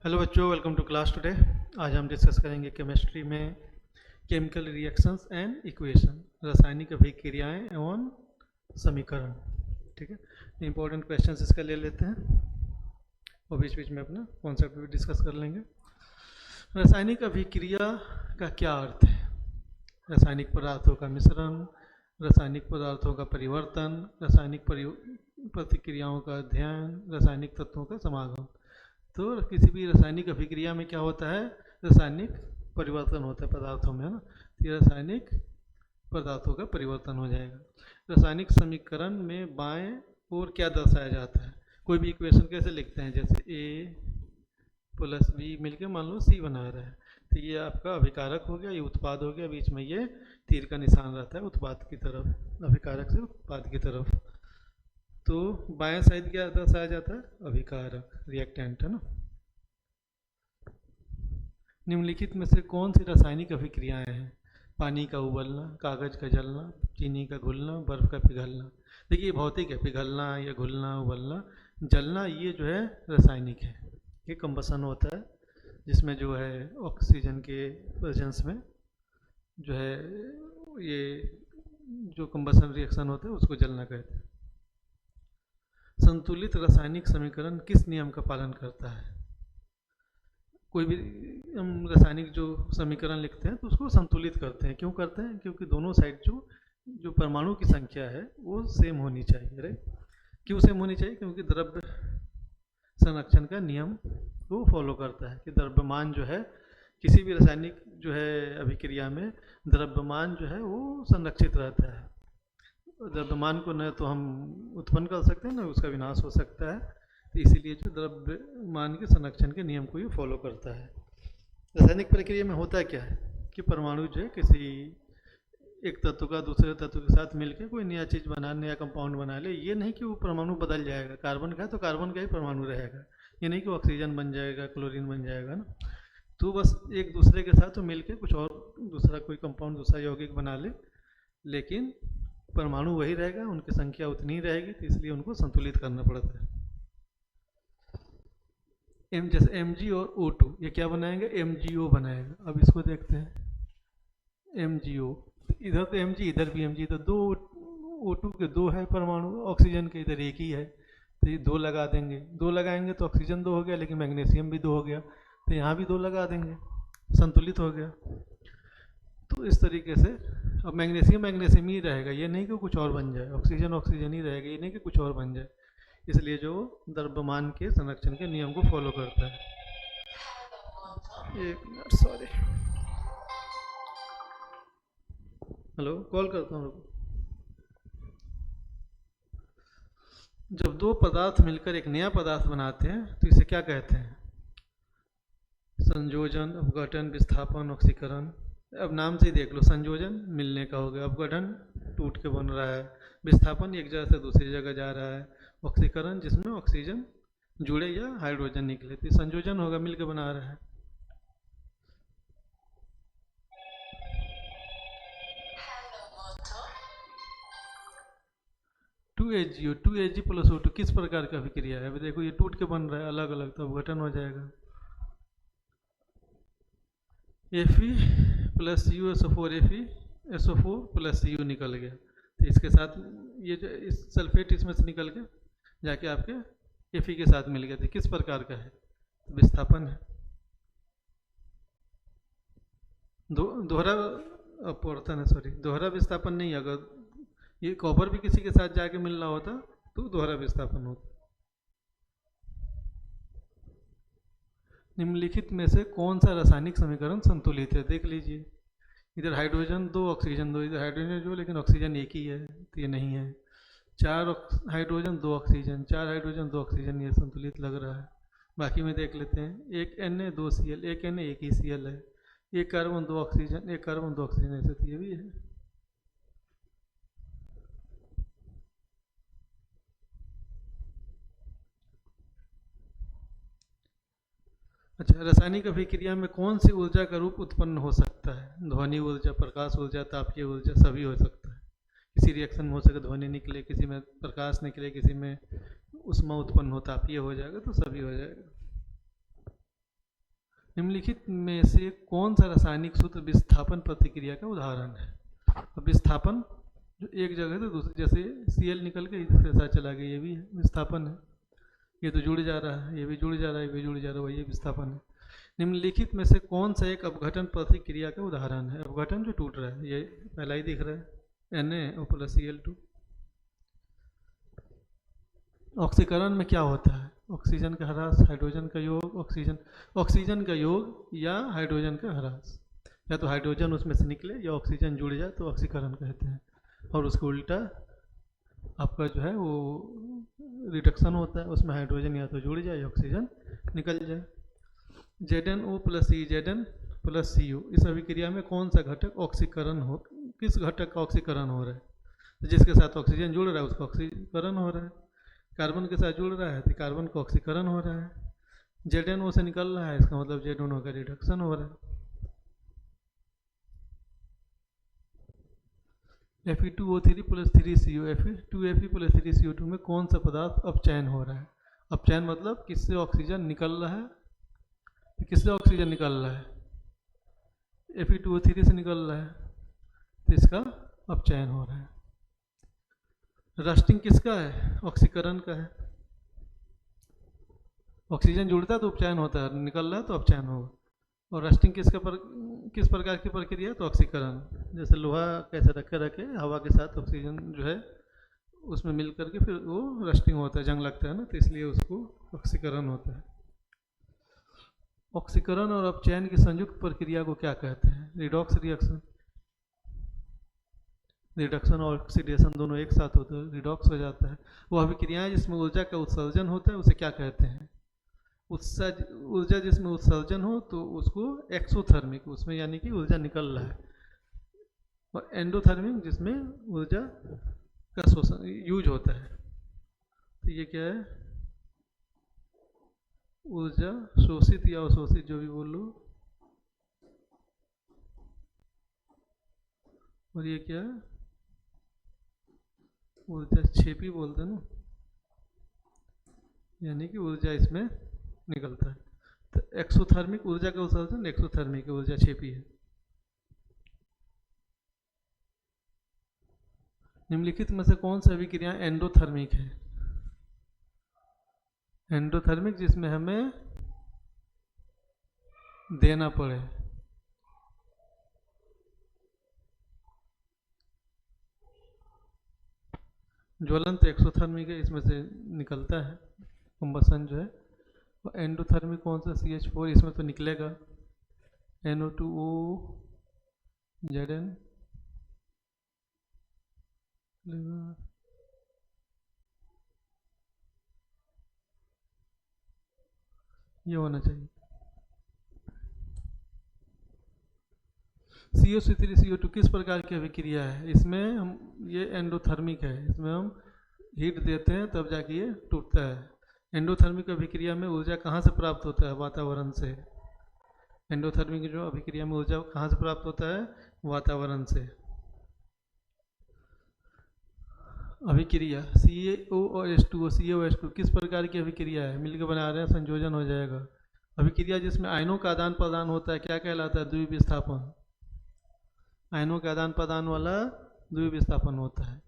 Hello बच्चों, welcome to class today. आज हम डिस्कस करेंगे केमिस्ट्री में केमिकल रिएक्शंस एंड इक्वेशन, रासायनिक अभिक्रियाएं एवं समीकरण। ठीक है, इंपॉर्टेंट क्वेश्चंस इसका ले लेते हैं और बीच बीच में अपना कॉन्सेप्ट भी डिस्कस कर लेंगे। रासायनिक अभिक्रिया का क्या अर्थ है? रासायनिक पदार्थों का मिश्रण, रासायनिक पदार्थों का परिवर्तन, रासायनिक प्रतिक्रियाओं का अध्ययन, रासायनिक तत्वों का समागम। तो किसी भी रासायनिक अभिक्रिया में क्या होता है? रासायनिक परिवर्तन होता है पदार्थों में, है ना। तो ये रासायनिक पदार्थों का परिवर्तन हो जाएगा। रासायनिक समीकरण में बाएं ओर क्या दर्शाया जाता है? कोई भी इक्वेशन कैसे लिखते हैं? जैसे ए प्लस बी मिलकर मान लो सी बना रहा है, तो ये आपका अभिकारक हो गया, ये उत्पाद हो गया, बीच में ये तीर का निशान रहता है उत्पाद की तरफ, अभिकारक से उत्पाद की तरफ। तो बाएं साइड क्या दर्शाया जाता है? अभिकारक, रिएक्टेंट, है ना। निम्नलिखित में से कौन सी रासायनिक अभिक्रियाएं हैं? पानी का उबलना, कागज का जलना, चीनी का घुलना, बर्फ का पिघलना। देखिए ये भौतिक है, पिघलना या घुलना, उबलना, जलना, ये जो है रासायनिक है। ये कंबसन होता है जिसमें जो है ऑक्सीजन के प्रेजेंस में जो है ये जो कंबसन रिएक्शन होता है उसको जलना कहते हैं। संतुलित रासायनिक समीकरण किस नियम का पालन करता है? कोई भी हम रासायनिक जो समीकरण लिखते हैं तो उसको संतुलित करते हैं। क्यों करते हैं? क्योंकि दोनों साइड जो परमाणु की संख्या है वो सेम होनी चाहिए। राइट? क्यों सेम होनी चाहिए? क्योंकि द्रव्य संरक्षण का नियम को फॉलो करता है कि द्रव्यमान जो है किसी भी रासायनिक जो है अभिक्रिया में द्रव्यमान जो है वो संरक्षित रहता है। द्रव्यमान को न तो हम उत्पन्न कर सकते हैं न उसका विनाश हो सकता है, तो इसीलिए जो द्रव्यमान के संरक्षण के नियम को ये फॉलो करता है। रासायनिक प्रक्रिया में होता क्या है कि परमाणु जो है किसी एक तत्व का दूसरे तत्व के साथ मिलकर कोई नया चीज़ बना, नया कंपाउंड बना ले। ये नहीं कि वो परमाणु बदल जाएगा, कार्बन का है तो कार्बन का ही परमाणु रहेगा। ये नहीं कि ऑक्सीजन बन जाएगा, क्लोरीन बन जाएगा ना। तो बस एक दूसरे के साथ तो मिलकर कुछ और दूसरा कोई कंपाउंड, दूसरा यौगिक बना ले, लेकिन परमाणु वही रहेगा, उनकी संख्या उतनी ही रहेगी, तो इसलिए उनको संतुलित करना पड़ता है। जैसे Mg और O2, ये क्या बनाएंगे? MgO बनाएगा। अब इसको देखते हैं MgO, इधर तो Mg, इधर भी Mg, तो दो O2 के दो है परमाणु, ऑक्सीजन के इधर एक ही है, तो ये दो लगा देंगे। दो लगाएंगे तो ऑक्सीजन दो हो गया, लेकिन मैग्नीशियम भी दो हो गया, तो यहाँ भी दो लगा देंगे, संतुलित हो गया। तो इस तरीके से अब मैग्नीशियम मैग्नीशियम ही रहेगा, ये नहीं कि कुछ और बन जाए, ऑक्सीजन ऑक्सीजन ही रहेगा, ये नहीं कि कुछ और बन जाए। इसलिए जो द्रव्यमान के संरक्षण के नियम को फॉलो करता है। एक मिनट, सॉरी, हेलो, कॉल करता हूँ। जब दो पदार्थ मिलकर एक नया पदार्थ बनाते हैं तो इसे क्या कहते हैं? संयोजन, अपघटन, विस्थापन, ऑक्सीकरण। अब नाम से ही देख लो, संयोजन मिलने का हो गया, अपघटन टूट के बन रहा है, विस्थापन एक जगह से दूसरी जगह जा रहा है, ऑक्सीकरण जिसमें ऑक्सीजन जुड़े या हाइड्रोजन निकले, तो संयोजन होगा, मिलकर बना रहा है। To H G plus O2 किस प्रकार का अभिक्रिया है? अभी देखो ये टूट के बन रहा है अलग अलग, तो अपघटन हो जाएगा। Fe plus CuSO4, FeSO4 plus Cu निकल गया, तो इसके साथ ये जो इस सल्फेट इसमें से निकल के जाके आपके Fe के साथ मिल गया, तो किस प्रकार का है? विस्थापन है। दोहरा अपवर्तन है, सॉरी, दोहरा विस्थापन नहीं। अगर ये कॉपर भी किसी के साथ जाके मिल रहा होता तो दोहरा विस्थापन होता। निम्नलिखित में से कौन सा रासायनिक समीकरण संतुलित है? देख लीजिए, इधर हाइड्रोजन दो, ऑक्सीजन दो, इधर हाइड्रोजन जो, लेकिन ऑक्सीजन एक ही है, तो ये नहीं है। चार हाइड्रोजन दो ऑक्सीजन, चार हाइड्रोजन दो ऑक्सीजन, ये संतुलित लग रहा है। बाकी में देख लेते हैं, एक Na दो Cl, एक Na एक ही Cl है, एक कार्बन दो ऑक्सीजन, एक कार्बन दो ऑक्सीजन, ऐसे तो ये भी है। अच्छा, रासायनिक अभिक्रिया में कौन सी ऊर्जा का रूप उत्पन्न हो सकता है? ध्वनि ऊर्जा, प्रकाश ऊर्जा, तापीय ऊर्जा, सभी हो सकता है। किसी रिएक्शन में हो सके ध्वनि निकले, किसी में प्रकाश निकले, किसी में उष्मा उत्पन्न हो, तापीय हो जाएगा, तो सभी हो जाएगा। निम्नलिखित में से कौन सा रासायनिक सूत्र विस्थापन प्रतिक्रिया का उदाहरण है? अब विस्थापन जो एक जगह से दूसरी, जैसे Cl निकल के दूसरे साथ चला गया, ये भी है विस्थापन है। ये तो जुड़ जा रहा है, ये भी जुड़ जा रहा है, ये भी जुड़ जा रहा है, वही विस्थापन है। निम्नलिखित में से कौन सा एक अपघटन प्रतिक्रिया का उदाहरण है? अपघटन जो टूट रहा है, ये पहला ही दिख रहा है, Na और प्लस Cl2। ऑक्सीकरण में क्या होता है? ऑक्सीजन का ह्रास, हाइड्रोजन का योग, ऑक्सीजन का योग या हाइड्रोजन का ह्रास, या तो हाइड्रोजन उसमें से निकले या ऑक्सीजन जुड़ जाए तो ऑक्सीकरण कहते हैं। और उसको उल्टा आपका जो है वो रिडक्शन होता है, उसमें हाइड्रोजन या तो जुड़ जाए या ऑक्सीजन निकल जाए। ZnO plus E, Zn plus CO, इस अभिक्रिया में कौन सा घटक ऑक्सीकरण हो, किस घटक का ऑक्सीकरण हो रहा है? तो जिसके साथ ऑक्सीजन जुड़ रहा है उसका ऑक्सीकरण हो रहा है। कार्बन के साथ जुड़ रहा है तो कार्बन का ऑक्सीकरण हो रहा है। ZnO से निकल रहा है, इसका मतलब ZnO का रिडक्शन हो रहा है। Fe2O3 plus 3CO, Fe2Fe plus 3CO2 में कौन सा पदार्थ अपचयन हो रहा है? अपचयन मतलब किससे ऑक्सीजन निकल रहा है, तो किससे ऑक्सीजन निकल रहा है? Fe2O3 से निकल रहा है, तो इसका अपचयन हो रहा है। रस्टिंग किसका है? ऑक्सीकरण का है। ऑक्सीजन जुड़ता है तो उपचयन होता है, निकल रहा है तो अपचयन होगा। और रस्टिंग किस प्रकार की प्रक्रिया? तो ऑक्सीकरण। जैसे लोहा कैसे रखे हवा के साथ ऑक्सीजन जो है उसमें मिल करके फिर वो रस्टिंग होता है, जंग लगता है ना, तो इसलिए उसको ऑक्सीकरण होता है। ऑक्सीकरण और अपचयन की संयुक्त प्रक्रिया को क्या कहते हैं? Redox reaction. रिडक्शन और ऑक्सीडेशन दोनों एक साथ होते हैं, रिडॉक्स हो जाता है। वो अभिक्रियाएं जिसमें ऊर्जा का उत्सर्जन होता है उसे क्या कहते हैं? ऊर्जा जिसमें उत्सर्जन हो तो उसको एक्सोथर्मिक, उसमें यानी कि ऊर्जा निकल रहा है। और एंडोथर्मिक जिसमें ऊर्जा का शोषण यूज होता है। तो ये क्या है? ऊर्जा शोषित या अवशोषित, जो भी बोल लो। और ये क्या है? ऊर्जा क्षेपी बोलते हैं ना, यानी कि ऊर्जा इसमें निकलता है। तो एक्सोथर्मिक ऊर्जा का उत्सर्जन, एक्सोथर्मिक ऊर्जा क्षेपी है। निम्नलिखित में से कौन सी अभिक्रिया एंडोथर्मिक है? एंडोथर्मिक जिसमें हमें देना पड़े। ज्वलन तो एक्सोथर्मिक है, इसमें से निकलता है कंबसन जो है। और एंडोथर्मिक कौन सा? CH4, इसमें तो निकलेगा NO2O Zn, ये होना चाहिए। CO3CO2 किस प्रकार की अभिक्रिया है? इसमें हम, ये एंडोथर्मिक है, इसमें हम हीट देते हैं तब जाके ये टूटता है। एंडोथर्मिक अभिक्रिया में ऊर्जा कहाँ से प्राप्त होता है? वातावरण से। एंडोथर्मिक जो अभिक्रिया में ऊर्जा कहाँ से प्राप्त होता है? वातावरण से। अभिक्रिया CaO और H2O, CaO H2 किस प्रकार की अभिक्रिया है? मिलकर बना रहे हैं, संयोजन हो जाएगा। अभिक्रिया जिसमें आयनों का आदान प्रदान होता है क्या कहलाता है? द्विविस्थापन। आयनों के आदान प्रदान वाला द्विविस्थापन होता है।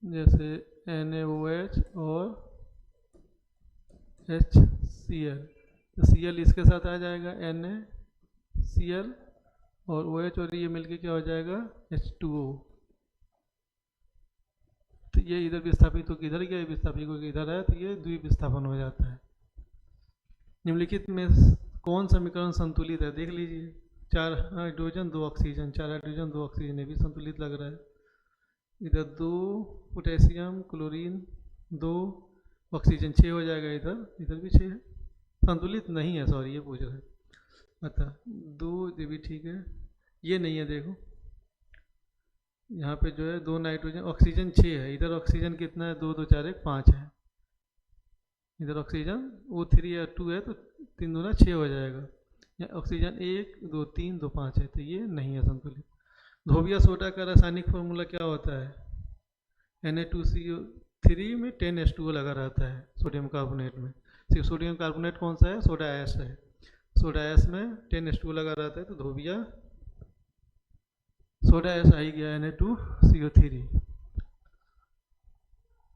जैसे NaOH और HCl, तो Cl इसके साथ आ जाएगा NaCl, और OH और ये मिलके क्या हो जाएगा? H2O। तो ये इधर विस्थापित हो इधर गया, विस्थापित हो इधर है, तो ये द्विविस्थापन हो जाता है। निम्नलिखित में कौन समीकरण संतुलित है? देख लीजिए, 4 हाइड्रोजन 2 ऑक्सीजन, 4 हाइड्रोजन 2 ऑक्सीजन, ये भी संतुलित लग रहा है। इधर 2 पोटेशियम क्लोरीन 2 ऑक्सीजन, 6 हो जाएगा। इधर भी 6 है, संतुलित नहीं है, सॉरी ये पूछ रहे हैं। अच्छा 2, ये भी ठीक है, ये नहीं है। देखो यहाँ पे जो है 2 नाइट्रोजन, ऑक्सीजन 6 है, इधर ऑक्सीजन कितना है? 2 2 4 1 5 है। इधर ऑक्सीजन O3 या 2 है तो 3 दूना 6 हो जाएगा। या ऑक्सीजन 1 2 3 2 5 है, तो ये नहीं है संतुलित। धोबिया सोडा का रासायनिक फॉर्मूला क्या होता है? Na2CO3 CO3 में 10H2O लगा रहता है सोडियम कार्बोनेट में। सोडियम कार्बोनेट कौन सा है? सोडा ऐश है। सोडा ऐश में 10H2O लगा रहता है, तो धोबिया सोडा ऐश आई गया Na2CO3।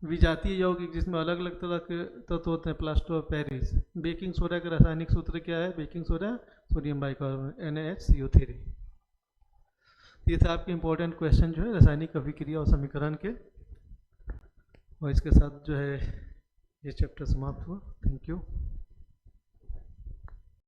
विजातीय यौगिक जिसमें अलग अलग तरह के तत्व होते हैं, plaster of Paris. Baking soda का रासायनिक सूत्र क्या है? Baking soda sodium bicarbonate NaHCO3। ये था आपके इंपॉर्टेंट क्वेश्चन जो है रासायनिक अभिक्रिया और समीकरण के, और इसके साथ जो है ये चैप्टर समाप्त हुआ। Thank you.